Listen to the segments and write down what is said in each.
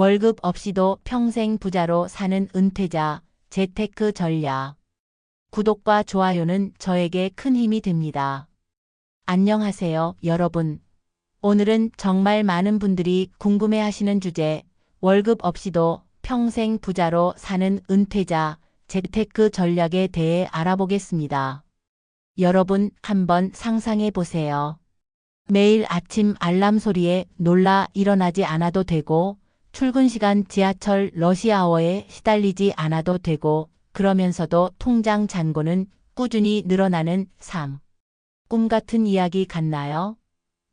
월급 없이도 평생 부자로 사는 은퇴자 재테크 전략. 구독과 좋아요는 저에게 큰 힘이 됩니다. 안녕하세요, 여러분. 오늘은 정말 많은 분들이 궁금해하시는 주제, 월급 없이도 평생 부자로 사는 은퇴자 재테크 전략에 대해 알아보겠습니다. 여러분, 한번 상상해 보세요. 매일 아침 알람 소리에 놀라 일어나지 않아도 되고, 출근 시간 지하철 러시아워에 시달리지 않아도 되고, 그러면서도 통장 잔고는 꾸준히 늘어나는 삶. 꿈 같은 이야기 같나요?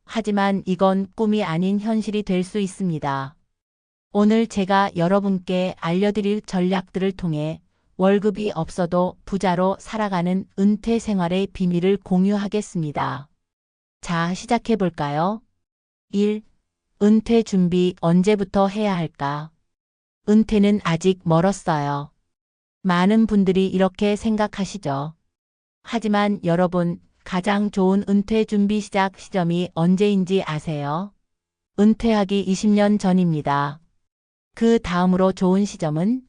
하지만 이건 꿈이 아닌 현실이 될 수 있습니다. 오늘 제가 여러분께 알려드릴 전략들을 통해 월급이 없어도 부자로 살아가는 은퇴 생활의 비밀을 공유하겠습니다. 자, 시작해 볼까요? 1. 은퇴 준비 언제부터 해야 할까? 은퇴는 아직 멀었어요. 많은 분들이 이렇게 생각하시죠. 하지만 여러분, 가장 좋은 은퇴 준비 시작 시점이 언제인지 아세요? 은퇴하기 20년 전입니다. 그 다음으로 좋은 시점은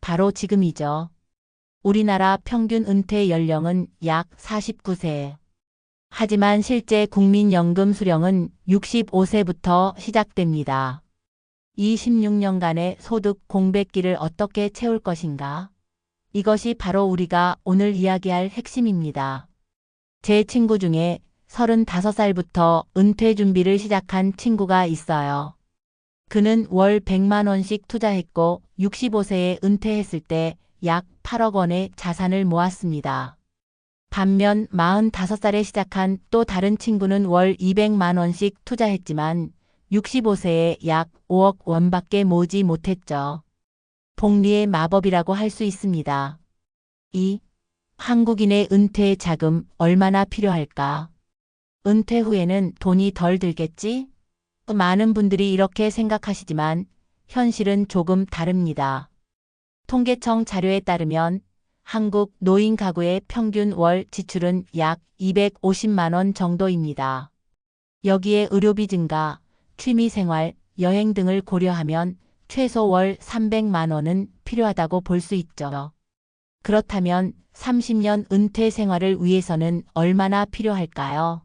바로 지금이죠. 우리나라 평균 은퇴 연령은 약 49세. 하지만 실제 국민연금 수령은 65세부터 시작됩니다. 이 16년간의 소득 공백기를 어떻게 채울 것인가? 이것이 바로 우리가 오늘 이야기할 핵심입니다. 제 친구 중에 35살부터 은퇴 준비를 시작한 친구가 있어요. 그는 월 100만 원씩 투자했고 65세에 은퇴했을 때 약 8억 원의 자산을 모았습니다. 반면 45살에 시작한 또 다른 친구는 월 200만 원씩 투자했지만 65세에 약 5억 원밖에 모으지 못했죠. 복리의 마법이라고 할 수 있습니다. 2. 한국인의 은퇴 자금 얼마나 필요할까? 은퇴 후에는 돈이 덜 들겠지? 많은 분들이 이렇게 생각하시지만 현실은 조금 다릅니다. 통계청 자료에 따르면 한국 노인 가구의 평균 월 지출은 약 250만 원 정도입니다. 여기에 의료비 증가, 취미생활, 여행 등을 고려하면 최소 월 300만 원은 필요하다고 볼 수 있죠. 그렇다면 30년 은퇴 생활을 위해서는 얼마나 필요할까요?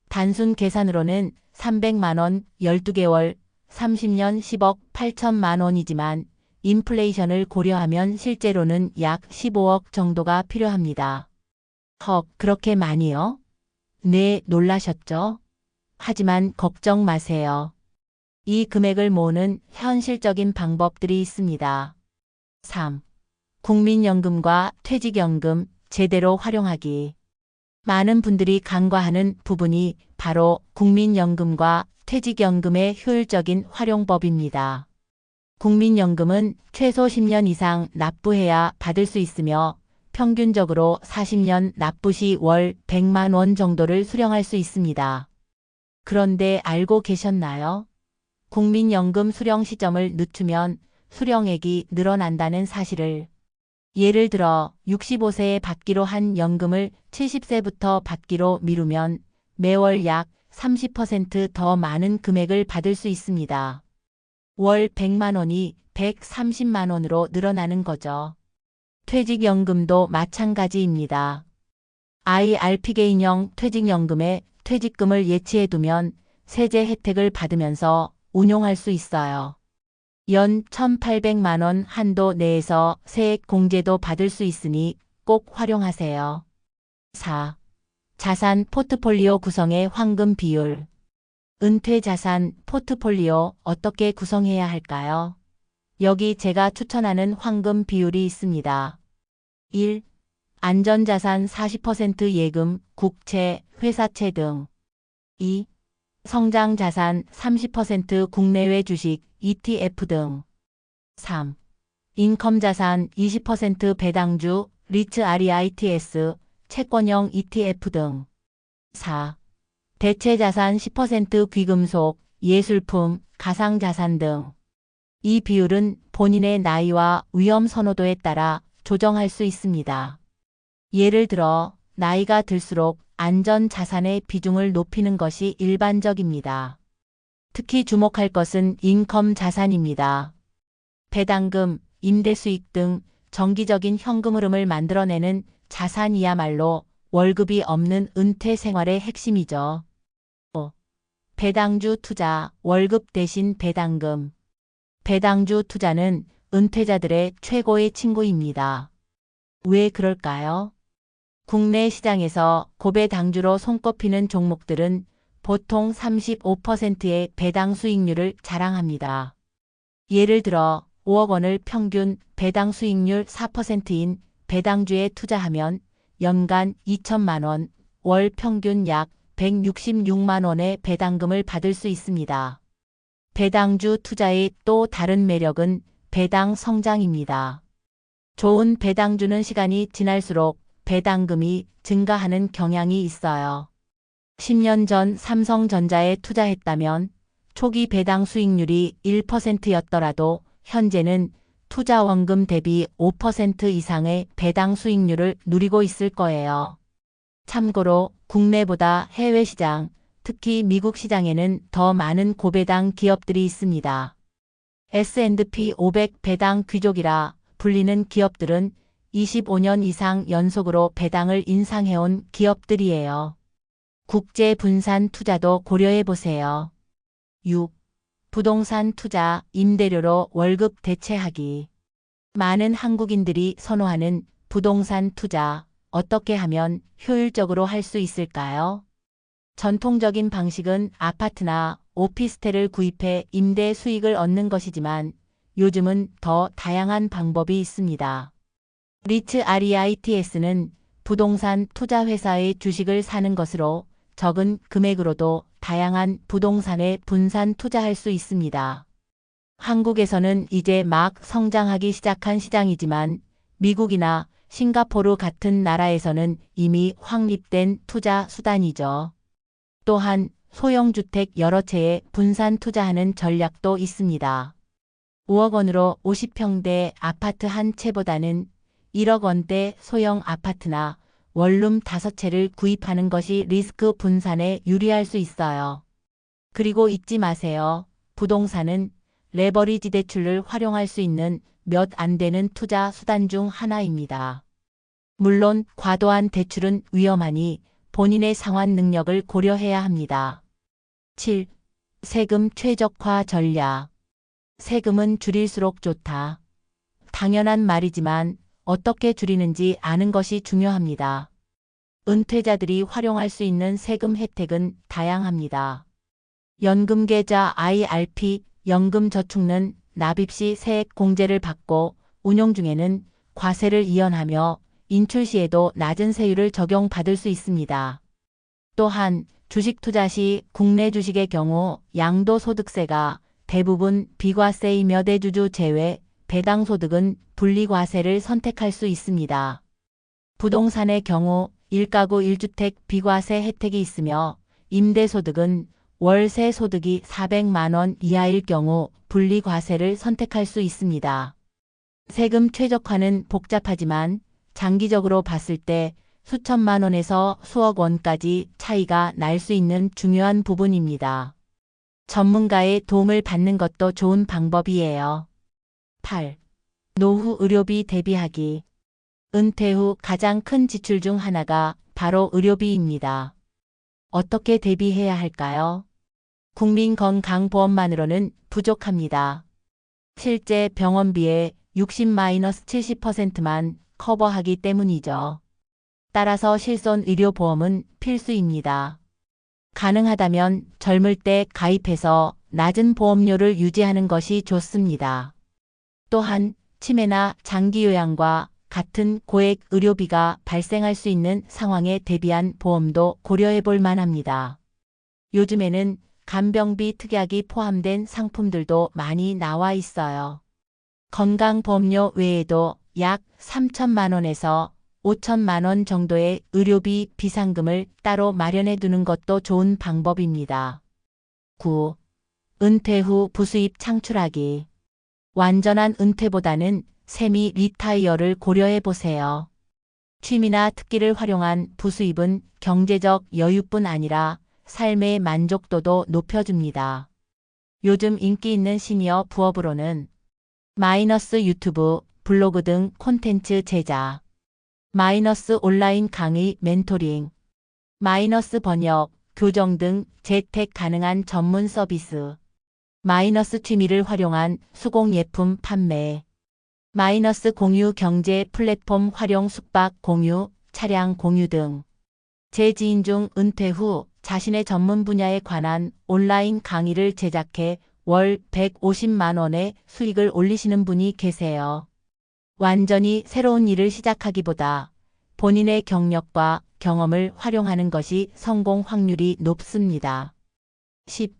단순 계산으로는 300만 원 12개월, 30년 10억 8천만 원이지만 인플레이션을 고려하면 실제로는 약 15억 정도가 필요합니다. 헉, 그렇게 많이요? 네, 놀라셨죠? 하지만 걱정 마세요. 이 금액을 모으는 현실적인 방법들이 있습니다. 3. 국민연금과 퇴직연금 제대로 활용하기. 많은 분들이 간과하는 부분이 바로 국민연금과 퇴직연금의 효율적인 활용법입니다. 국민연금은 최소 10년 이상 납부해야 받을 수 있으며 평균적으로 40년 납부 시 월 100만 원 정도를 수령할 수 있습니다. 그런데 알고 계셨나요? 국민연금 수령 시점을 늦추면 수령액이 늘어난다는 사실을. 예를 들어 65세에 받기로 한 연금을 70세부터 받기로 미루면 매월 약 30% 더 많은 금액을 받을 수 있습니다. 월 100만 원이 130만 원으로 늘어나는 거죠. 퇴직연금도 마찬가지입니다. IRP 개인형 퇴직연금에 퇴직금을 예치해두면 세제 혜택을 받으면서 운용할 수 있어요. 연 1,800만 원 한도 내에서 세액 공제도 받을 수 있으니 꼭 활용하세요. 4. 자산 포트폴리오 구성의 황금 비율. 은퇴 자산 포트폴리오 어떻게 구성해야 할까요? 여기 제가 추천하는 황금 비율이 있습니다. 1. 안전자산 40% 예금, 국채, 회사채 등. 2. 성장자산 30% 국내외 주식, ETF 등. 3. 인컴자산 20% 배당주, 리츠 REITs, 채권형 ETF 등. 4. 대체자산 10% 귀금속, 예술품, 가상자산 등. 이 비율은 본인의 나이와 위험 선호도에 따라 조정할 수 있습니다. 예를 들어 나이가 들수록 안전 자산의 비중을 높이는 것이 일반적입니다. 특히 주목할 것은 인컴 자산입니다. 배당금, 임대수익 등 정기적인 현금 흐름을 만들어내는 자산이야말로 월급이 없는 은퇴 생활의 핵심이죠. 배당주 투자, 월급 대신 배당금. 배당주 투자는 은퇴자들의 최고의 친구입니다. 왜 그럴까요? 국내 시장에서 고배당주로 손꼽히는 종목들은 보통 35%의 배당 수익률을 자랑합니다. 예를 들어 5억 원을 평균 배당 수익률 4%인 배당주에 투자하면 연간 2천만 원, 월 평균 약 166만 원의 배당금을 받을 수 있습니다. 배당주 투자의 또 다른 매력은 배당 성장입니다. 좋은 배당주는 시간이 지날수록 배당금이 증가하는 경향이 있어요. 10년 전 삼성전자에 투자했다면 초기 배당 수익률이 1%였더라도 현재는 투자 원금 대비 5% 이상의 배당 수익률을 누리고 있을 거예요. 참고로 국내보다 해외 시장, 특히 미국 시장에는 더 많은 고배당 기업들이 있습니다. S&P 500 배당 귀족이라 불리는 기업들은 25년 이상 연속으로 배당을 인상해온 기업들이에요. 국제 분산 투자도 고려해 보세요. 6. 부동산 투자, 임대료로 월급 대체하기. 많은 한국인들이 선호하는 부동산 투자, 어떻게 하면 효율적으로 할 수 있을까요? 전통적인 방식은 아파트나 오피스텔을 구입해 임대 수익을 얻는 것이지만 요즘은 더 다양한 방법이 있습니다. 리츠 REITs는 부동산 투자 회사의 주식을 사는 것으로 적은 금액으로도 다양한 부동산에 분산 투자할 수 있습니다. 한국에서는 이제 막 성장하기 시작한 시장이지만 미국이나 싱가포르 같은 나라에서는 이미 확립된 투자 수단이죠. 또한 소형주택 여러 채에 분산 투자하는 전략도 있습니다. 5억 원으로 50평대 아파트 한 채보다는 1억 원대 소형 아파트나 원룸 5채를 구입하는 것이 리스크 분산에 유리할 수 있어요. 그리고 잊지 마세요. 부동산은 레버리지 대출을 활용할 수 있는 몇 안 되는 투자 수단 중 하나입니다. 물론 과도한 대출은 위험하니 본인의 상환 능력을 고려해야 합니다. 7. 세금 최적화 전략. 세금은 줄일수록 좋다. 당연한 말이지만 어떻게 줄이는지 아는 것이 중요합니다. 은퇴자들이 활용할 수 있는 세금 혜택은 다양합니다. 연금계좌 IRP, 연금저축은 납입 시 세액 공제를 받고 운용 중에는 과세를 이연하며 인출 시에도 낮은 세율을 적용받을 수 있습니다. 또한 주식 투자 시 국내 주식의 경우 양도소득세가 대부분 비과세이며 대주주 제외 배당소득은 분리과세를 선택할 수 있습니다. 부동산의 경우 1가구 1주택 비과세 혜택이 있으며 임대소득은 월세 소득이 400만 원 이하일 경우 분리과세를 선택할 수 있습니다. 세금 최적화는 복잡하지만 장기적으로 봤을 때 수천만 원에서 수억 원까지 차이가 날 수 있는 중요한 부분입니다. 전문가의 도움을 받는 것도 좋은 방법이에요. 8. 노후 의료비 대비하기. 은퇴 후 가장 큰 지출 중 하나가 바로 의료비입니다. 어떻게 대비해야 할까요? 국민건강보험만으로는 부족합니다. 실제 병원비의 60-70%만 커버하기 때문이죠. 따라서 실손 의료보험은 필수입니다. 가능하다면 젊을 때 가입해서 낮은 보험료를 유지하는 것이 좋습니다. 또한 치매나 장기요양과 같은 고액 의료비가 발생할 수 있는 상황에 대비한 보험도 고려해 볼 만합니다. 요즘에는 간병비 특약이 포함된 상품들도 많이 나와 있어요. 건강보험료 외에도 약 3천만 원에서 5천만 원 정도의 의료비 비상금을 따로 마련해 두는 것도 좋은 방법입니다. 9. 은퇴 후 부수입 창출하기. 완전한 은퇴보다는 세미 리타이어를 고려해 보세요. 취미나 특기를 활용한 부수입은 경제적 여유뿐 아니라 삶의 만족도도 높여줍니다. 요즘 인기 있는 시니어 부업으로는 마이너스 유튜브, 블로그 등 콘텐츠 제작, 마이너스 온라인 강의 멘토링, 마이너스 번역, 교정 등 재택 가능한 전문 서비스, 마이너스 취미를 활용한 수공 예품 판매, 마이너스 공유 경제 플랫폼 활용 숙박 공유, 차량 공유 등 제 지인 중 은퇴 후 자신의 전문 분야에 관한 온라인 강의를 제작해 월 150만 원의 수익을 올리시는 분이 계세요. 완전히 새로운 일을 시작하기보다 본인의 경력과 경험을 활용하는 것이 성공 확률이 높습니다. 10.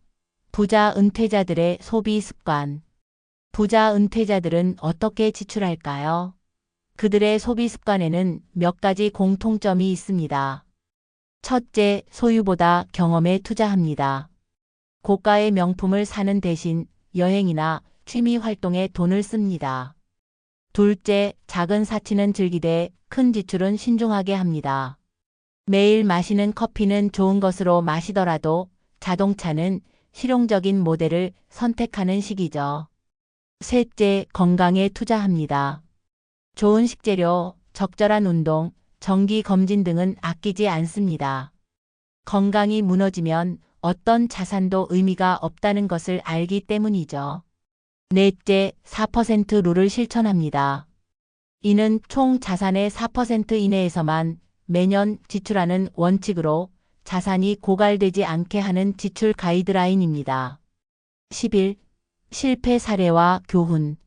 부자 은퇴자들의 소비 습관. 부자 은퇴자들은 어떻게 지출할까요? 그들의 소비 습관에는 몇 가지 공통점이 있습니다. 첫째, 소유보다 경험에 투자합니다. 고가의 명품을 사는 대신 여행이나 취미 활동에 돈을 씁니다. 둘째, 작은 사치는 즐기되 큰 지출은 신중하게 합니다. 매일 마시는 커피는 좋은 것으로 마시더라도 자동차는 실용적인 모델을 선택하는 시기죠. 셋째, 건강에 투자합니다. 좋은 식재료, 적절한 운동, 정기 검진 등은 아끼지 않습니다. 건강이 무너지면 어떤 자산도 의미가 없다는 것을 알기 때문이죠. 넷째, 4% 룰을 실천합니다. 이는 총 자산의 4% 이내에서만 매년 지출하는 원칙으로 자산이 고갈되지 않게 하는 지출 가이드라인입니다. 11. 실패 사례와 교훈.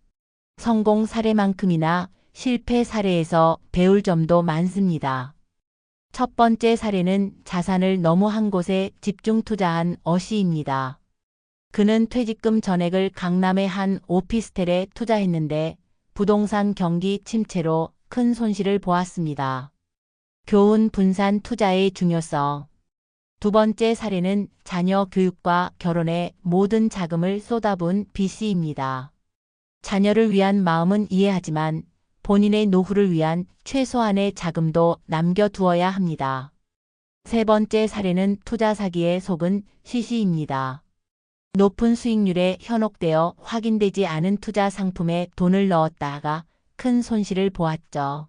성공 사례만큼이나 실패 사례에서 배울 점도 많습니다. 첫 번째 사례는 자산을 너무 한 곳에 집중 투자한 어씨입니다. 그는 퇴직금 전액을 강남의 한 오피스텔에 투자했는데 부동산 경기 침체로 큰 손실을 보았습니다. 교훈 분산 투자의 중요성. 두 번째 사례는 자녀 교육과 결혼에 모든 자금을 쏟아부은 B씨입니다. 자녀를 위한 마음은 이해하지만 본인의 노후를 위한 최소한의 자금도 남겨두어야 합니다. 세 번째 사례는 투자 사기에 속은 C씨입니다. 높은 수익률에 현혹되어 확인되지 않은 투자 상품에 돈을 넣었다가 큰 손실을 보았죠.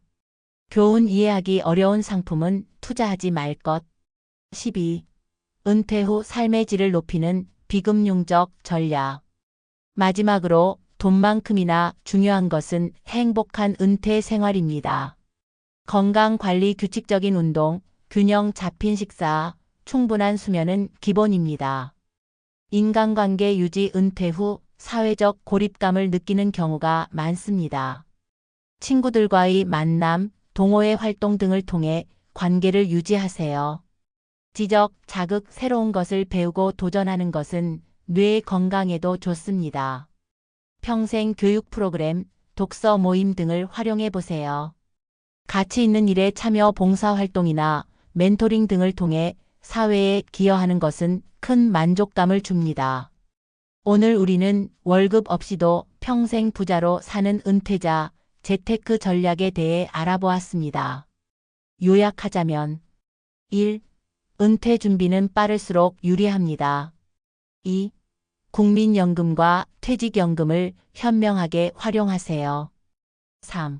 교훈 이해하기 어려운 상품은 투자하지 말 것. 12. 은퇴 후 삶의 질을 높이는 비금융적 전략. 마지막으로 돈만큼이나 중요한 것은 행복한 은퇴 생활입니다. 건강관리, 규칙적인 운동, 균형 잡힌 식사, 충분한 수면은 기본입니다. 인간관계 유지. 은퇴 후 사회적 고립감을 느끼는 경우가 많습니다. 친구들과의 만남, 동호회 활동 등을 통해 관계를 유지하세요. 지적, 자극, 새로운 것을 배우고 도전하는 것은 뇌 건강에도 좋습니다. 평생 교육 프로그램, 독서 모임 등을 활용해 보세요. 가치 있는 일에 참여, 봉사활동이나 멘토링 등을 통해 사회에 기여하는 것은 큰 만족감을 줍니다. 오늘 우리는 월급 없이도 평생 부자로 사는 은퇴자 재테크 전략에 대해 알아보았습니다. 요약하자면 1. 은퇴 준비는 빠를수록 유리합니다. 2. 국민연금과 퇴직연금을 현명하게 활용하세요. 3.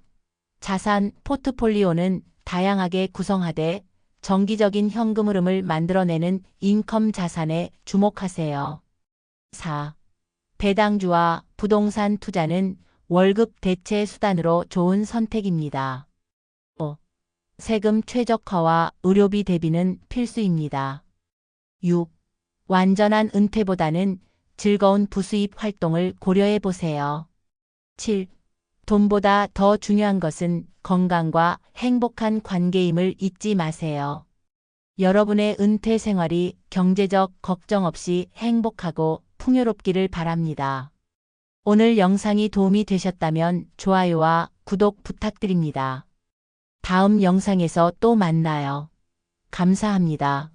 자산 포트폴리오는 다양하게 구성하되 정기적인 현금 흐름을 만들어내는 인컴 자산에 주목하세요. 4. 배당주와 부동산 투자는 월급 대체 수단으로 좋은 선택입니다. 5. 세금 최적화와 의료비 대비는 필수입니다. 6. 완전한 은퇴보다는 즐거운 부수입 활동을 고려해 보세요. 7. 돈보다 더 중요한 것은 건강과 행복한 관계임을 잊지 마세요. 여러분의 은퇴 생활이 경제적 걱정 없이 행복하고 풍요롭기를 바랍니다. 오늘 영상이 도움이 되셨다면 좋아요와 구독 부탁드립니다. 다음 영상에서 또 만나요. 감사합니다.